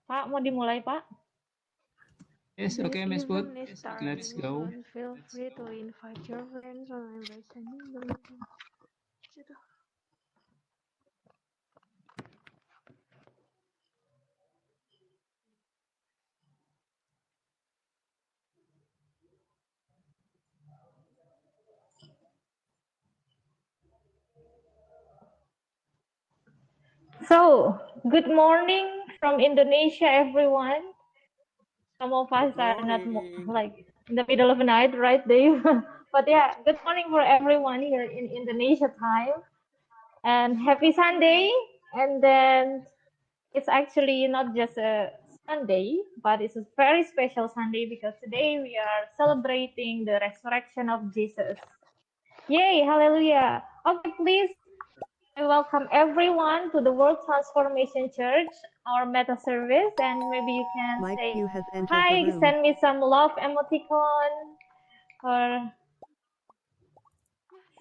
Pak, mau dimulai, Pak? Yes, okay, Miss Put. Let's go. Feel free to invite your friends online by sending the link. So, good morning from Indonesia, everyone. Some of us are not like in the middle of the night, right, Dave? But yeah, good morning for everyone here in Indonesia time. And happy Sunday. And then it's actually not just a Sunday, but it's a very special Sunday because today we are celebrating the resurrection of Jesus. Yay, hallelujah. Okay, please. I welcome everyone to the World Transformation Church, our meta service, and maybe you can say hi, send me some love emoticon, or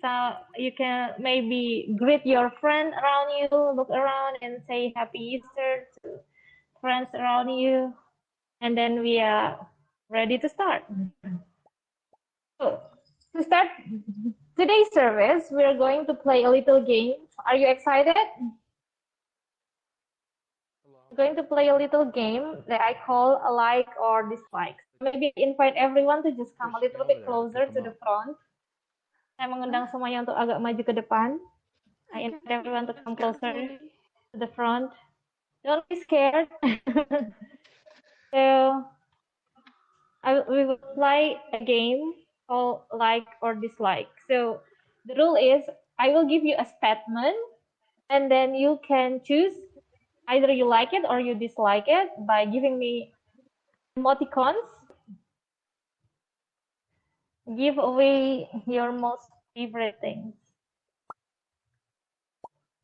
so you can maybe greet your friend around you, look around and say Happy Easter to friends around you, and then we are ready to start. So, to start today's service, we are going to play a little game. Are you excited? We're going to play a little game that I call a like or dislike. Maybe invite everyone to just come a little bit closer to the front. Saya mengundang semuanya untuk agak maju ke depan. I invite everyone to come closer to the front. Don't be scared. So, we will play a game called like or dislike. So, the rule is I will give you a statement and then you can choose either you like it or you dislike it by giving me emoticons. Give away your most favorite things.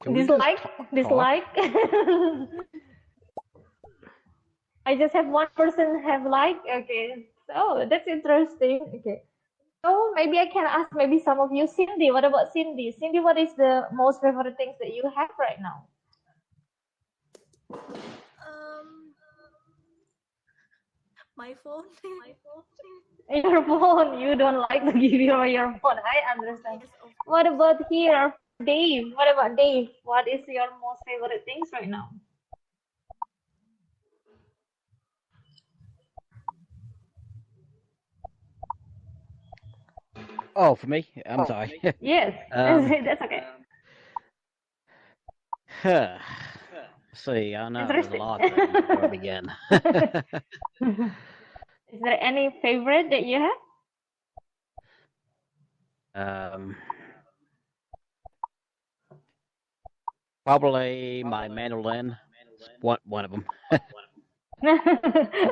Dislike? I just have one person have like. Okay, so that's interesting. Okay, so maybe I can ask maybe some of you, Cindy. What about Cindy? Cindy, what is the most favorite things that you have right now? My phone. Your phone. You don't like to give your phone. I understand. Yes, What about here, Dave? What about Dave? What is your most favorite things right now? Oh, for me? I'm sorry. Yes, that's okay. See, I know there's a lot there. Where to begin? Is there any favorite that you have? Probably my mandolin. One of them.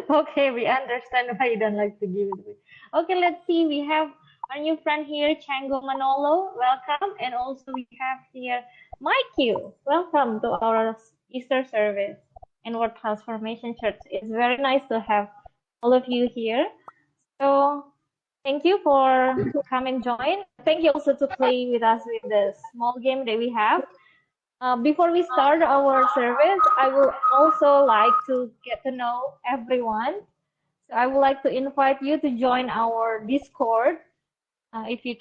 Okay, we understand why you don't like to give it away. Okay, let's see. We have our new friend here, Chango Manolo. Welcome. And also we have here Mikey. Welcome to our Easter service in World Transformation Church. It's very nice to have all of you here. So thank you for coming and join. Thank you also to play with us with the small game that we have. Before we start our service, I would also like to get to know everyone. So I would like to invite you to join our Discord. If you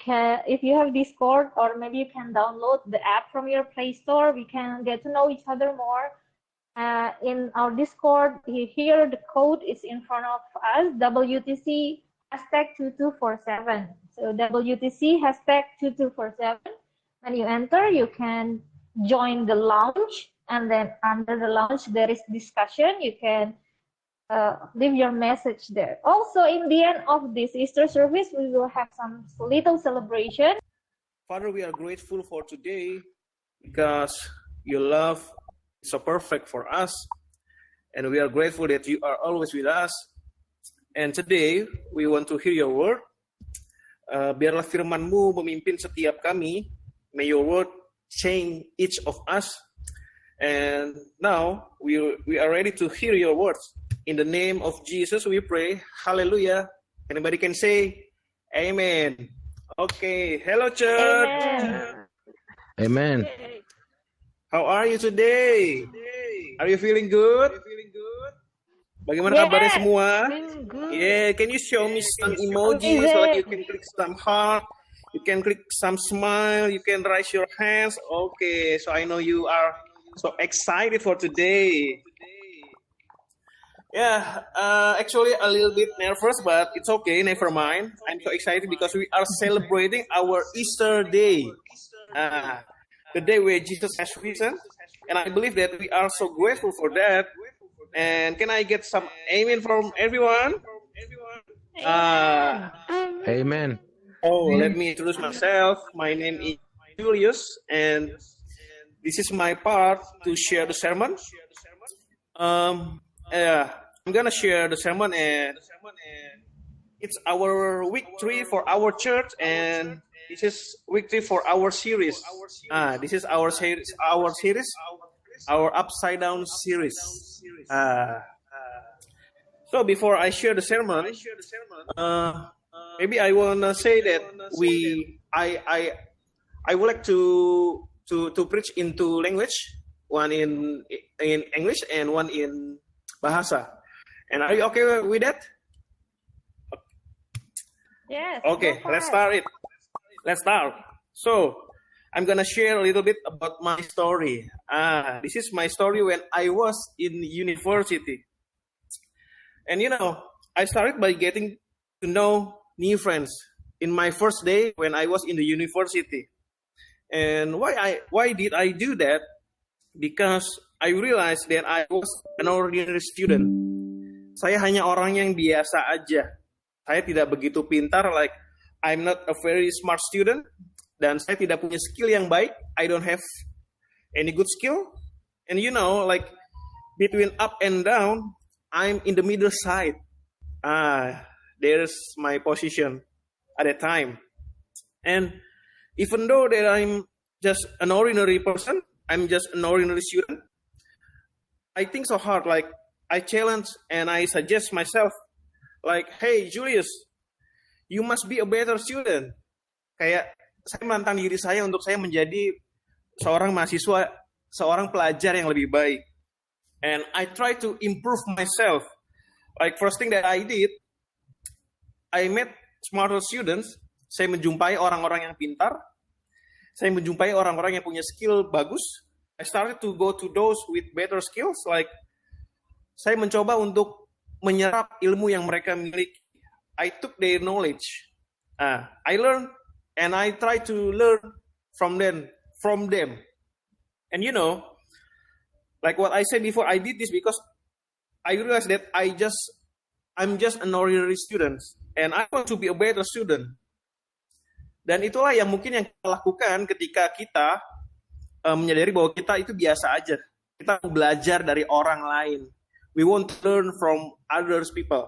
have Discord, or maybe you can download the app from your Play Store. We can get to know each other more. In our Discord, here the code is in front of us, WTC #2247. So WTC #2247. When you enter, you can join the lounge, and then under the lounge there is discussion. You can leave your message there. Also, in the end of this Easter service, we will have some little celebration. Father, we are grateful for today because your love is so perfect for us, and we are grateful that you are always with us. And today we want to hear your word. Biarlah firman-Mu memimpin setiap kami. May your word change each of us. And now we are ready to hear your words. In the name of Jesus we pray. Hallelujah. Anybody can say amen. Okay. Hello, church. Amen. How are you today? Are you feeling good? Bagaimana Yes. kabarnya semua? Doing good. Yeah, can you show me some emojis? So like you can click some heart, you can click some smile, you can raise your hands. Okay, so I know you are so excited for today. Yeah, actually a little bit nervous, but it's okay, never mind. I'm so excited because we are celebrating our Easter day. The day where Jesus has risen. And I believe that we are so grateful for that. And can I get some amen from everyone? Amen. Oh, let me introduce myself. My name is Julius, and this is my part to share the sermon. I'm gonna share the sermon, and it's our week 3 for our church, and this is week 3 for our series. This is our series, our Upside Down series. So before I share the sermon, maybe I wanna say that I would like to preach into language, one in English and one in Bahasa. And are you okay with that? Yes. Okay, go for let's it. start it. Let's start. So, I'm gonna share a little bit about my story. This is my story when I was in university. And I started by getting to know new friends in my first day when I was in the university. And why did I do that? Because I realized that I was an ordinary student. Saya hanya orang yang biasa aja. Saya tidak begitu pintar, like I'm not a very smart student, dan saya tidak punya skill yang baik. I don't have any good skill. And like between up and down, I'm in the middle side. There's my position at that time. And even though that I'm just an ordinary person, I'm just an ordinary student, I think so hard, like I challenge and I suggest myself, like, hey Julius, you must be a better student. Kayak saya menantang diri saya untuk saya menjadi seorang mahasiswa, seorang pelajar yang lebih baik. And I try to improve myself. Like first thing that I did, I met smarter students. Saya menjumpai orang-orang yang pintar. Saya menjumpai orang-orang yang punya skill bagus. I started to go to those with better skills. Like saya mencoba untuk menyerap ilmu yang mereka miliki. I took their knowledge. I learned and I try to learn from them. And like what I said before, I did this because I realized that I'm just an ordinary student and I want to be a better student. Dan itulah yang mungkin yang kita lakukan ketika kita menyadari bahwa kita itu biasa aja. Kita belajar dari orang lain. We want to learn from others people.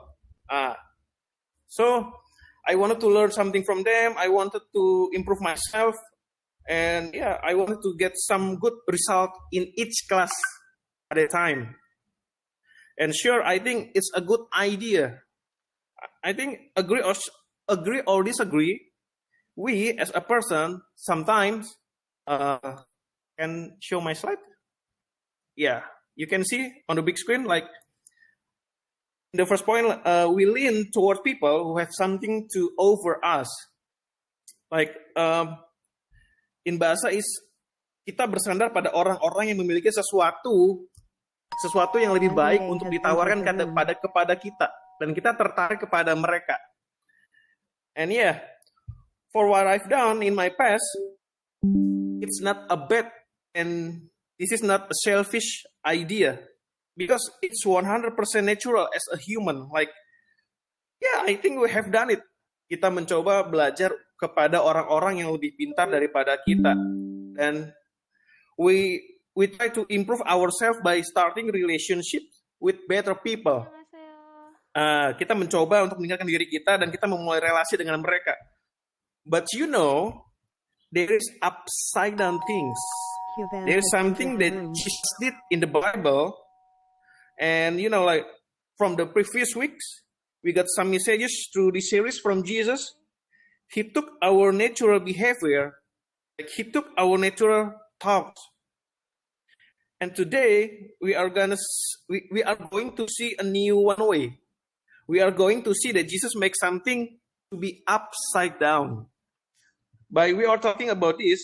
So I wanted to learn something from them. I wanted to improve myself. And I wanted to get some good result in each class at a time. And sure, I think it's a good idea. I think agree or disagree, we as a person sometimes can show my slide. Yeah, you can see on the big screen, like the first point, we lean toward people who have something to offer us. Like in bahasa is kita bersandar pada orang-orang yang memiliki sesuatu yang lebih baik untuk ditawarkan kepada kita, dan kita tertarik kepada mereka. And for what I've done in my past, it's not a bad and this is not a selfish idea because it's 100% natural as a human. Like, I think we have done it. Kita mencoba belajar kepada orang-orang yang lebih pintar daripada kita, dan we try to improve ourselves by starting relationship with better people. Kita mencoba untuk meningkatkan diri kita dan kita memulai relasi dengan mereka. But there is upside down things. There's something that Jesus did in the Bible. And like from the previous weeks, we got some messages through this series from Jesus. He took our natural behavior, like he took our natural thoughts, And today we are going to see a new one way. We are going to see that Jesus makes something to be upside down. By we are talking about this,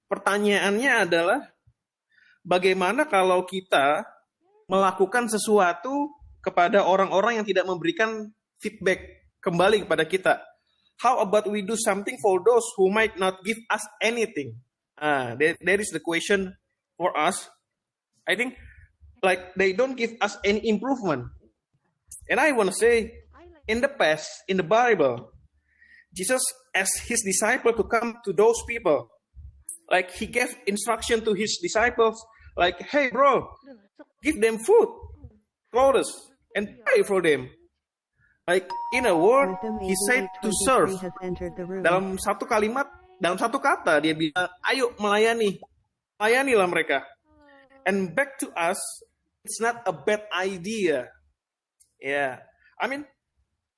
pertanyaannya adalah bagaimana kalau kita melakukan sesuatu kepada orang-orang yang tidak memberikan feedback kembali kepada kita? How about we do something for those who might not give us anything? That is the question for us. I think like they don't give us any improvement. And I want to say, in the past, in the Bible, Jesus asked his disciple to come to those people. Like he gave instruction to his disciples, like, hey bro, give them food, clothes, and pray for them. Like in a word, he said to serve. Dalam satu kalimat, dalam satu kata, dia bilang, ayo melayanilah mereka. And back to us, it's not a bad idea. Yeah, I mean,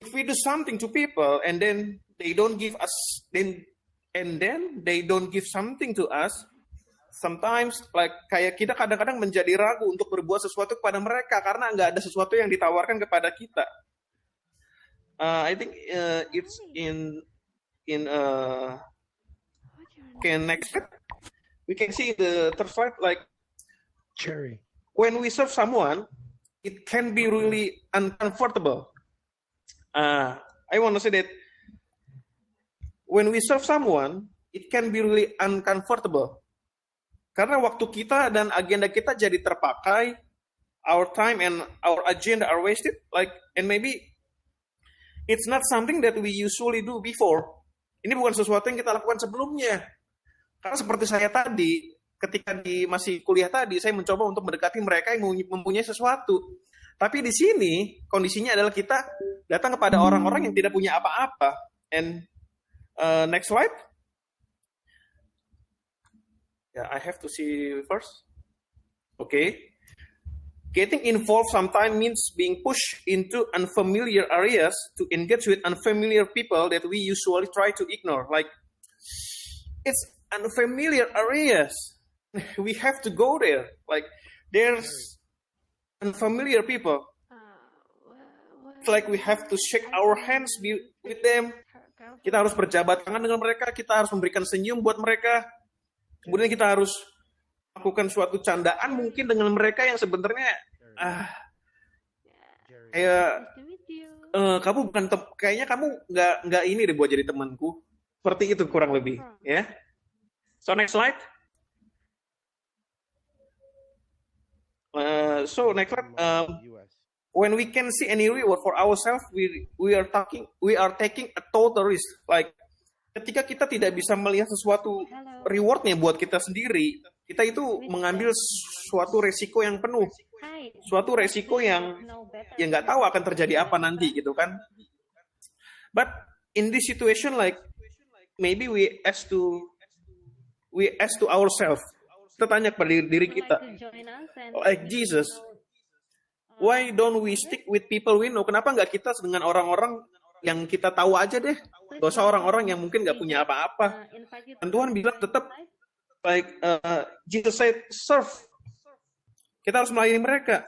if we do something to people and then they don't give us, then they don't give something to us, sometimes like kayak kita kadang-kadang menjadi ragu untuk berbuat sesuatu kepada mereka karena nggak ada sesuatu yang ditawarkan kepada kita. I think it's in next step we can see the third slide, like Cherry. when we serve someone, it can be really uncomfortable. I want to say that when we serve someone, it can be really uncomfortable. Karena waktu kita dan agenda kita jadi terpakai, our time and our agenda are wasted. Like, and maybe it's not something that we usually do before. Ini bukan sesuatu yang kita lakukan sebelumnya. Karena seperti saya tadi, ketika masih kuliah tadi, saya mencoba untuk mendekati mereka yang mempunyai sesuatu. Tapi di sini, kondisinya adalah kita datang kepada orang-orang yang tidak punya apa-apa. And next slide. Yeah, I have to see first. Okay. Getting involved sometimes means being pushed into unfamiliar areas to engage with unfamiliar people that we usually try to ignore. Like, it's unfamiliar areas. We have to go there. Like, there's unfamiliar people. It's like we have to shake our hands with them. Kita harus berjabat tangan dengan mereka. Kita harus memberikan senyum buat mereka. Kemudian kita harus melakukan suatu candaan mungkin dengan mereka yang sebenarnya kayak kamu bukan kayaknya kamu nggak ini deh buat jadi temanku. Seperti itu kurang lebih, ya. So next slide. So next slide. When we can see any reward for ourselves, we are taking a total risk. Like ketika kita tidak bisa melihat sesuatu rewardnya buat kita sendiri, kita itu mengambil suatu resiko yang penuh, suatu resiko yang nggak tahu akan terjadi apa nanti gitu kan. But in this situation, like maybe we ask to ourselves. Kita tanya kepada diri kita, like Jesus, why don't we stick with people we know? Kenapa nggak kita dengan orang-orang yang kita tahu aja deh? Gak usah orang-orang yang mungkin nggak punya apa-apa. Dan Tuhan bilang tetap, like Jesus said, serve. Kita harus melayani mereka.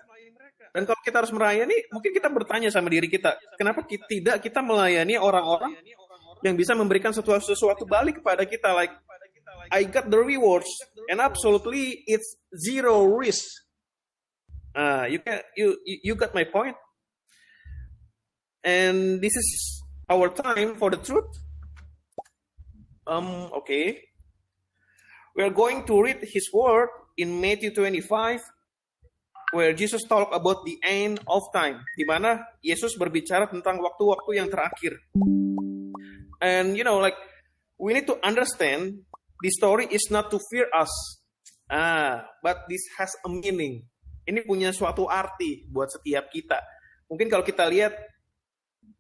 Dan kalau kita harus melayani, mungkin kita bertanya sama diri kita, kenapa tidak kita melayani orang-orang yang bisa memberikan sesuatu balik kepada kita? Like, I got the rewards, and absolutely it's zero risk. You got my point. And this is our time for the truth. Okay. We are going to read His word in Matthew 25, where Jesus talk about the end of time, di mana Yesus berbicara tentang waktu-waktu yang terakhir. And you know, like we need to understand this story is not to fear us, but this has a meaning. Ini punya suatu arti buat setiap kita. Mungkin kalau kita lihat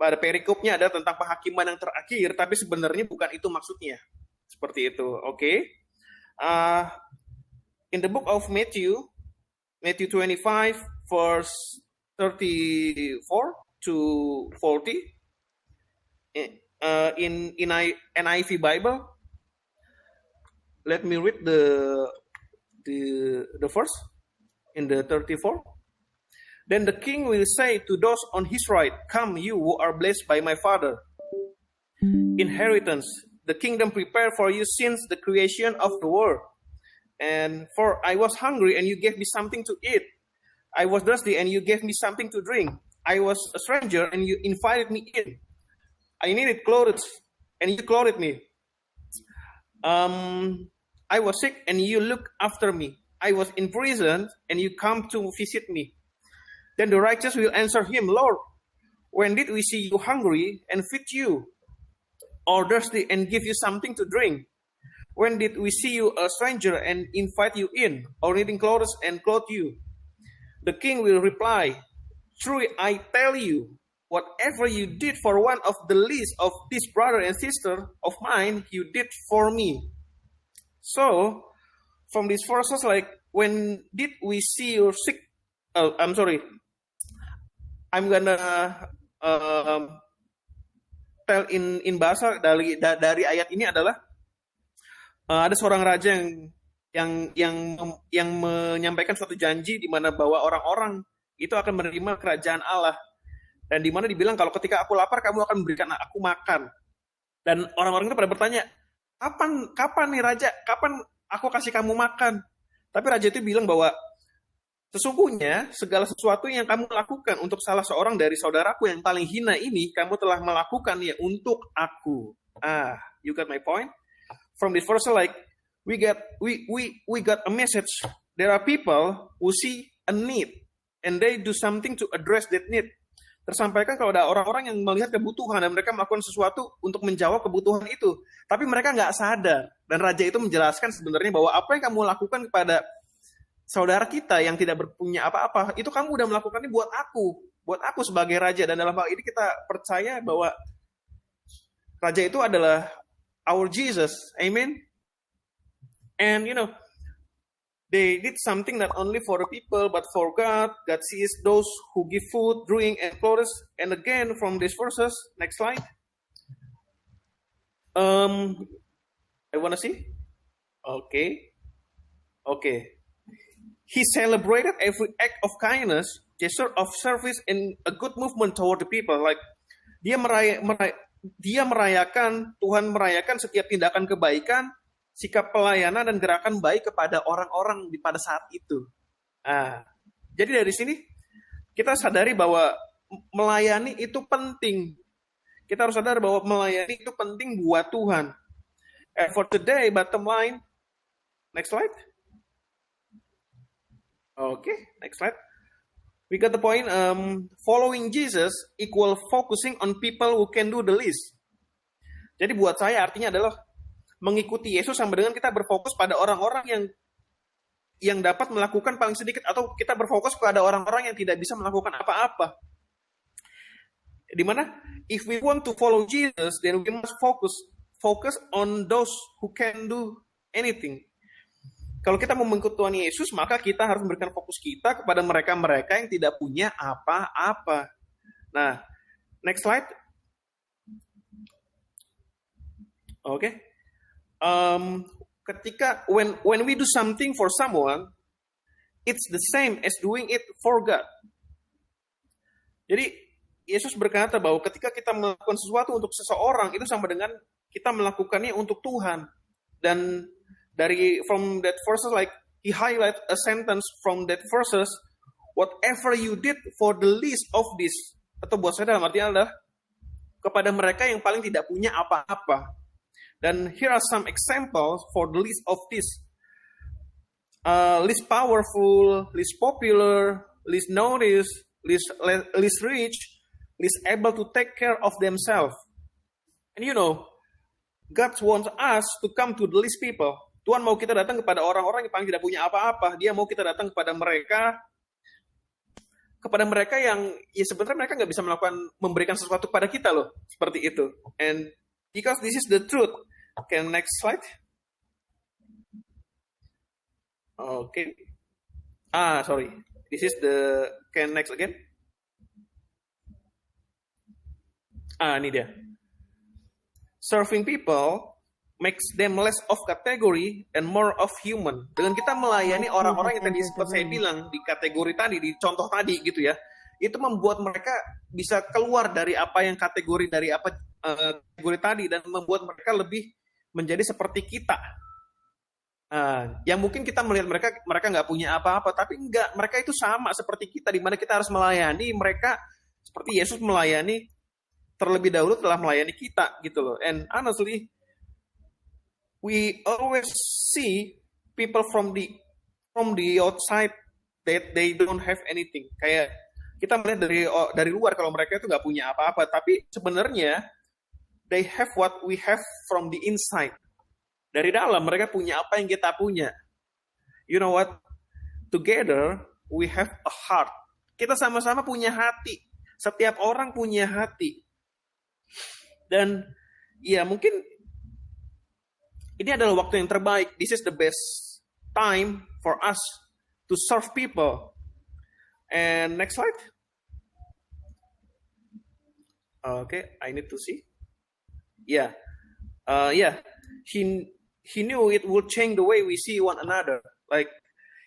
pada perikopnya ada tentang penghakiman yang terakhir, tapi sebenarnya bukan itu maksudnya. Seperti itu, oke? In the book of Matthew 25, verse 34 to 40, in NIV Bible, let me read the verse. in the 34. Then the king will say to those on his right, "Come, you who are blessed by my father. Inheritance, the kingdom prepared for you since the creation of the world. And for I was hungry, and you gave me something to eat. I was thirsty, and you gave me something to drink. I was a stranger, and you invited me in. I needed clothes, and you clothed me. I was sick, and you looked after me. I was in prison, and you come to visit me." Then the righteous will answer him, "Lord, when did we see you hungry and feed you, or thirsty and give you something to drink? When did we see you a stranger and invite you in, or needing clothes and clothe you?" The king will reply, "Truly I tell you, whatever you did for one of the least of this brother and sister of mine, you did for me." So, from these verses, like, when did we see you sick? I'm gonna tell in bahasa dari ayat ini adalah ada seorang raja yang menyampaikan suatu janji di mana bahwa orang-orang itu akan menerima kerajaan Allah, dan di mana dibilang kalau ketika aku lapar kamu akan memberikan aku makan. Dan orang-orang itu pada bertanya, kapan nih raja, kapan aku kasih kamu makan? Tapi raja itu bilang bahwa sesungguhnya segala sesuatu yang kamu lakukan untuk salah seorang dari saudaraku yang paling hina ini, kamu telah melakukannya untuk aku. You got my point? From this verse, like, we got a message. There are people who see a need and they do something to address that need. Tersampaikan kalau ada orang-orang yang melihat kebutuhan dan mereka melakukan sesuatu untuk menjawab kebutuhan itu, tapi mereka nggak sadar. Dan raja itu menjelaskan sebenarnya bahwa apa yang kamu lakukan kepada saudara kita yang tidak berpunya apa-apa, itu kamu udah melakukannya buat aku sebagai raja. Dan dalam hal ini kita percaya bahwa raja itu adalah our Jesus, amen. And they did something not only for the people but for God. God sees those who give food, drink, and clothes. And again, from these verses, next slide. I wanna see. Okay. He celebrated every act of kindness, gesture of service, and a good movement toward the people. Like, Tuhan merayakan setiap tindakan kebaikan, sikap pelayanan, dan gerakan baik kepada orang-orang pada saat itu. Jadi dari sini kita sadari bahwa melayani itu penting. Kita harus sadar bahwa melayani itu penting buat Tuhan. And for today, bottom line, next slide. Okay, next slide. We got the point. Following Jesus equal focusing on people who can do the least. Jadi buat saya artinya adalah mengikuti Yesus sama dengan kita berfokus pada orang-orang yang dapat melakukan paling sedikit, atau kita berfokus pada orang-orang yang tidak bisa melakukan apa-apa. Dimana if we want to follow Jesus, then we must focus on those who can do anything. Kalau kita mau mengikuti Tuhan Yesus, maka kita harus memberikan fokus kita kepada mereka-mereka yang tidak punya apa-apa. Nah, next slide. Oke. Ketika when we do something for someone, it's the same as doing it for God. Jadi Yesus berkata bahwa ketika kita melakukan sesuatu untuk seseorang, itu sama dengan kita melakukannya untuk Tuhan. Dan from that verses, like, he highlight a sentence from that verses, whatever you did for the least of this, atau buat saya dalam artinya adalah kepada mereka yang paling tidak punya apa-apa. Dan here are some examples for the least of this. Least powerful, least popular, least noticed, least rich, least able to take care of themselves. And God wants us to come to the least people. Tuhan mau kita datang kepada orang-orang yang paling tidak punya apa-apa. Dia mau kita datang kepada mereka yang ya sebenarnya mereka nggak bisa memberikan sesuatu kepada kita loh, seperti itu. And because this is the truth. Okay, next slide. Okay. Sorry. This is next again. Ini dia. Serving people makes them less of category and more of human. Dengan kita melayani orang-orang yang tadi seperti saya bilang di kategori tadi, di contoh tadi gitu ya, itu membuat mereka bisa keluar dari apa yang kategori dari apa kategori tadi dan membuat mereka lebih menjadi seperti kita. Yang mungkin kita melihat mereka nggak punya apa-apa, tapi enggak, mereka itu sama seperti kita, di mana kita harus melayani mereka seperti Yesus melayani terlebih dahulu telah melayani kita gitu loh. And honestly, we always see people from the outside that they don't have anything. Kayak kita melihat dari luar kalau mereka itu nggak punya apa-apa, tapi sebenarnya they have what we have from the inside. Dari dalam mereka punya apa yang kita punya. You know what? Together we have a heart. Kita sama-sama punya hati. Setiap orang punya hati. Dan ya mungkin ini adalah waktu yang terbaik. This is the best time for us to serve people. And next slide. Okay, I need to see. Yeah. He knew it would change the way we see one another. Like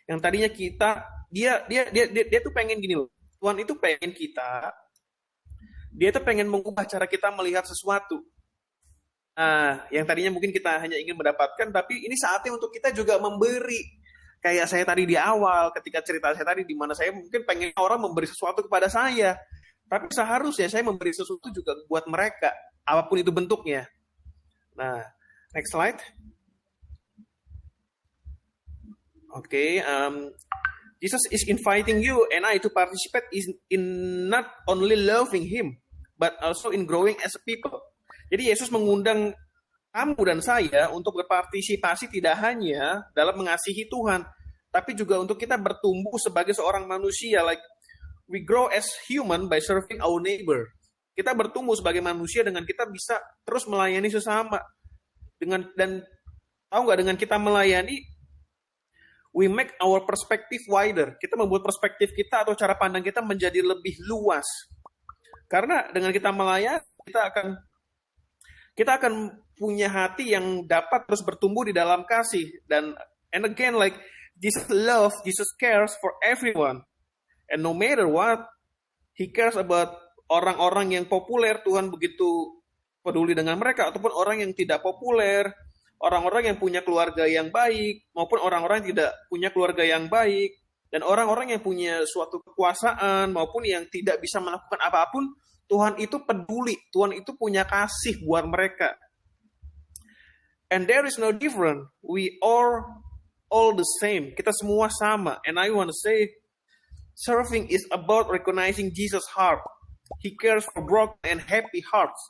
yang tadinya kita, dia tuh pengen gini loh. Tuhan itu pengen kita, dia tuh pengen mengubah cara kita melihat sesuatu. Yang tadinya mungkin kita hanya ingin mendapatkan, tapi ini saatnya untuk kita juga memberi. Kayak saya tadi di awal, ketika cerita saya tadi, di mana saya mungkin pengen orang memberi sesuatu kepada saya. Tapi seharusnya saya memberi sesuatu juga buat mereka, apapun itu bentuknya. Nah, next slide. Okay, Jesus is inviting you and I to participate in not only loving Him, but also in growing as a people. Jadi Yesus mengundang kamu dan saya untuk berpartisipasi tidak hanya dalam mengasihi Tuhan, tapi juga untuk kita bertumbuh sebagai seorang manusia. Like we grow as human by serving our neighbor. Kita bertumbuh sebagai manusia dengan kita bisa terus melayani sesama. Dan tahu nggak, dengan kita melayani, we make our perspective wider. Kita membuat perspektif kita atau cara pandang kita menjadi lebih luas. Karena dengan kita melayani, kita akan punya hati yang dapat terus bertumbuh di dalam kasih. And again, like Jesus loves, Jesus cares for everyone. And no matter what, He cares about orang-orang yang populer. Tuhan begitu peduli dengan mereka, ataupun orang yang tidak populer, orang-orang yang punya keluarga yang baik, maupun orang-orang yang tidak punya keluarga yang baik, dan orang-orang yang punya suatu kekuasaan, maupun yang tidak bisa melakukan apapun, Tuhan itu peduli, Tuhan itu punya kasih buat mereka. And there is no different, we are all the same, kita semua sama. And I want to say, serving is about recognizing Jesus' heart. He cares for broken and happy hearts.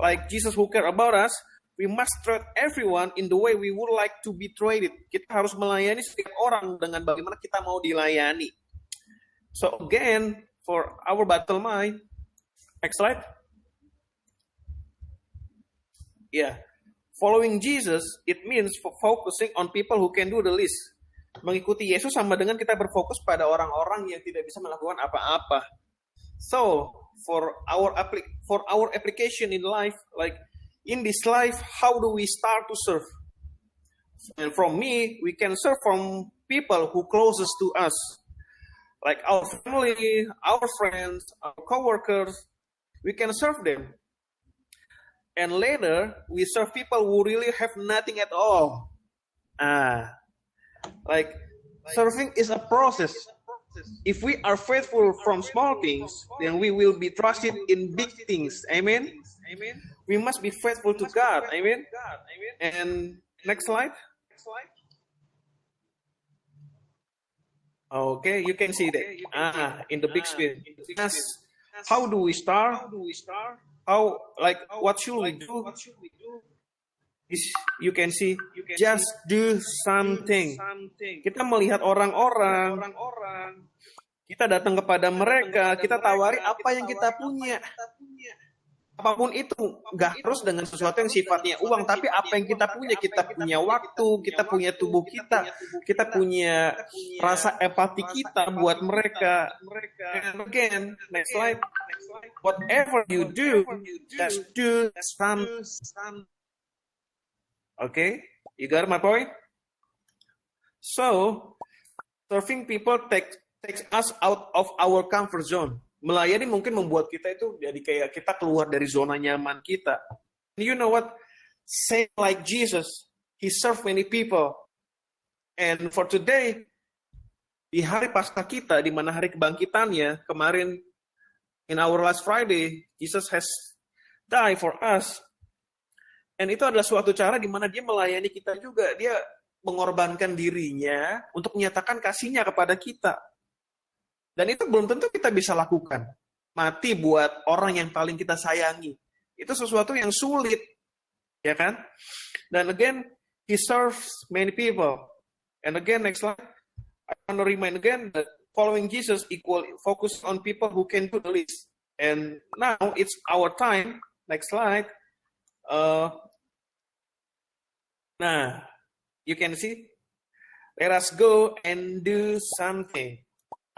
Like Jesus who care about us, we must treat everyone in the way we would like to be treated. Kita harus melayani setiap orang dengan bagaimana kita mau dilayani. So again, for our battle mind, next slide. Yeah, following Jesus, it means focusing on people who can do the least. Mengikuti Yesus sama dengan kita berfokus pada orang-orang yang tidak bisa melakukan apa-apa. So for our application in life, like in this life, how do we start to serve? And from me, we can serve from people who closest to us, like our family, our friends, our coworkers. We can serve them. And later, we serve people who really have nothing at all. Like serving is a process. If we are faithful from small things, then we will be trusted in big things. Amen. We must be faithful to God. Amen. And next slide. Okay, you can see that in the big screen. How do we start? What should we do? You can see, just do something. Kita melihat orang-orang, kita datang kepada mereka, kita tawari apa yang kita punya. Apapun itu, nggak harus dengan sesuatu yang sifatnya uang, tapi apa yang kita punya waktu, kita punya tubuh kita punya rasa empati kita buat mereka. And again, next slide. Whatever you do, just do something. Okay, you got my point? So, serving people takes us out of our comfort zone. Melayani mungkin membuat kita itu jadi kayak kita keluar dari zona nyaman kita. You know what? Same like Jesus, he served many people. And for today, di hari Paskah kita, di mana hari kebangkitannya, kemarin in our last Friday, Jesus has died for us. And itu adalah suatu cara di mana dia melayani kita juga. Dia mengorbankan dirinya untuk menyatakan kasihnya kepada kita. Dan itu belum tentu kita bisa lakukan. Mati buat orang yang paling kita sayangi. Itu sesuatu yang sulit. Ya kan? Dan again, he serves many people. And again, next slide. I want to remind again that following Jesus equal focus on people who can do the least. And now it's our time. Next slide. Nah, you can see. Let us go and do something.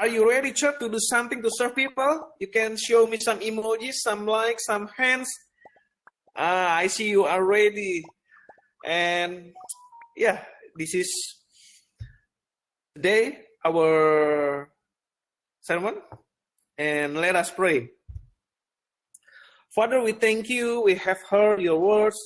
Are you ready, church, to do something to serve people? You can show me some emojis, some likes, some hands. I see you are ready. And yeah, this is today our sermon. And let us pray. Father, we thank you. We have heard your words.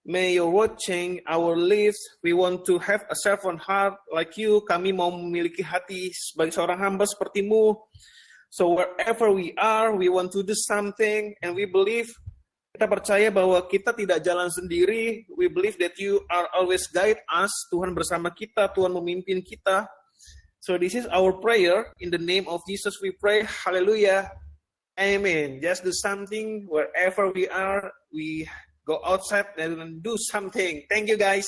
May your word change our lives. We want to have a servant heart like you. Kami mau memiliki hati sebagai seorang hamba sepertimu. So wherever we are, we want to do something. And we believe, kita percaya bahwa kita tidak jalan sendiri. We believe that you are always guide us. Tuhan bersama kita, Tuhan memimpin kita. So this is our prayer. In the name of Jesus we pray. Hallelujah. Amen. Just do something wherever we are. We go outside and do something. Thank you, guys.